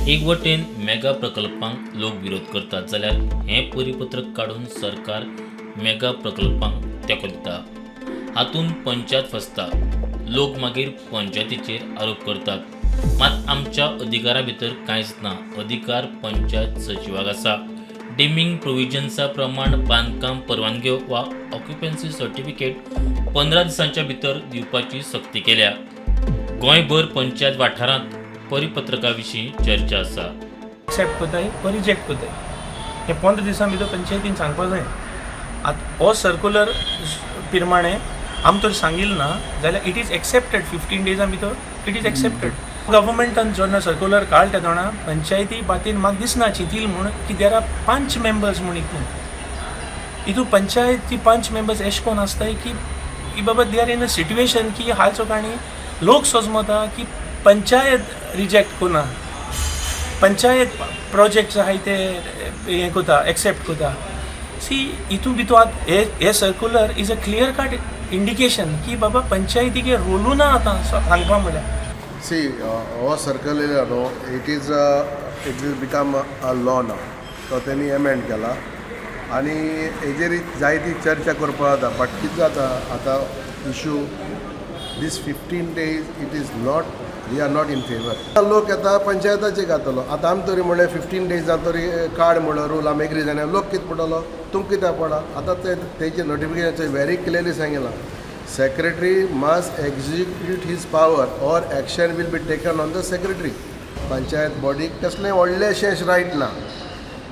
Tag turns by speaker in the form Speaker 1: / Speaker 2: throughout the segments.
Speaker 1: एक वटेन मेगा प्रकल्पांक लोक विरोध करतात जाल्यार हें परिपत्रक काडून सरकार मेगा प्रकल्पांक तेंको दिता। हातूंत पंचायत फसता। लोक मागीर पंचायतीचेर आरोप करतात। मात आमच्या अधिकारा भितर कांयच ना। अधिकार पंचायत सचिवाक आसा। डिमिंग प्रोविजन्सा प्रमाण बांदकाम परवानग्यो वा ऑक्युपन्सी सर्टिफिकेट 15 दिसांच्या भितर दिवपाची सक्ती केल्या। गोंयभर पंचायत वाठारांत परिपत्रका विशीं चर्चा आसा।
Speaker 2: एक्सेप्ट कोताय वा रिजेक्ट कोताय हे 15 दिसां भितर पंचायतीन सांगपा जाय। आतां हो सर्क्युलर प्रमाणे आम तर सांगिल्लें ना जाल्यार इट इज एक्सेप्टेड 15 डेजां भितर इट इज एक्सेप्टेड। गव्हर्मेंटान जेन्ना सर्क्युलर काडल्या तेन्ना पंचायती बातीन म्हाका दिसना चिंतील म्हूण की देर आर 5 मेंबर्स म्हूण हितून पंचायती 5 मेंबर्स अशें कोन्न आसताय की बाबा they are in a situation की हाल सकाळी लोक सोजमता की पंचायत रिजेक्ट कोना पंचायत प्रोजेक्ट्स आहाय ते हें कोता एक्सेप्ट कोता सी हितून भितर आतां हे circular is a clear cut indication की बाबा पंचायतीचे रोलू ना आतां सांगपा म्हळ्यार
Speaker 3: सी हो सर्क्युलर न्हू it will become a law नाव तो त्यांनी एमेंड केला आनी हेजेर जायती चर्चा करपाक जाता बट कितें जाता आतां issue these 15 days it is not we are not in favour. लोक येता पंचायताचे घातलो आतां आमी तरी म्हणलें 15 days तरी काड म्हणलो रूल आमी एग्री जालें लोक कितें पडलो तुमकां कित्याक पडा आतां तेचे नोटिफिकेशन व्हेरी क्लियरली सांगिलां secretary must execute his power or action will be taken on the secretary. Panchayat बॉडीक कसलें व्हडलेशें रायट ना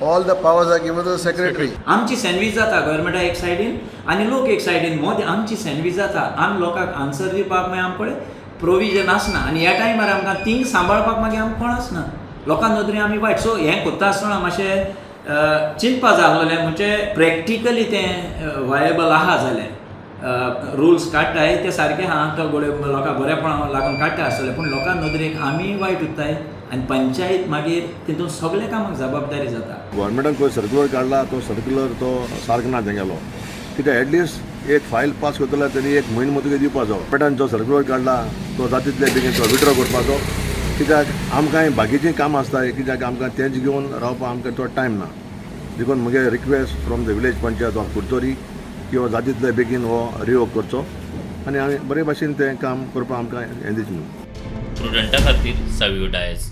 Speaker 3: all the powers are given to the secretary.
Speaker 4: आमची सँडवीच जाता गव्हर्मेंटा एक सायडीन आनी लोक एक सायडीन मोदी आमची सँडवीच जाता आमी लोकांक आन्सर दिवपाक मागीर आमचे कडेन प्रोविजन आसना आनी ह्या टायमार आमकां तींग सांबाळपाक मागीर आमकां कोण आसना लोकां नदरी आमी वायट सो हें कोत्ता आसतना मातशें चिंतपा जाय आसलें म्हणजे प्रॅक्टिकली तें वायेबल आहा जालें रुल्स काडटाय ते सारके आहा तो लोकांक बरेपणा लागून काडटा आसतलें पूण लोकां नदरेक आमी वायट उरताय आनी पंचायत मागीर तितून सगळे कामाक जबाबदारी जाता।
Speaker 5: गव्हर्मेंटान खंय सर्क्युलर काडला तो सर्क्युलर तो सारको ना तेंगेलो कित्याक एटलिस्ट एक फायल पास करतलो तरी एक म्हयनो मदीं दिवपाचो। गव्हर्मेंटान जो सर्क्युलर काडला तो जातितले बेगीन तो विड्रॉ करपाचो कित्याक आमकां बाकीचीं कामां आसताय कित्याक आमकां तेंच घेवन रावपाक आमकां तो टायम ना देखून म्हगे request from the village panchayat of Kudchori की हो जातितले बेगीन हो रिवोक करचो आनी आमी बरे भाशेन तें काम करपाक आमकां हें दिता न्हू।
Speaker 1: प्रुडंटा खातीर सावियो डायस।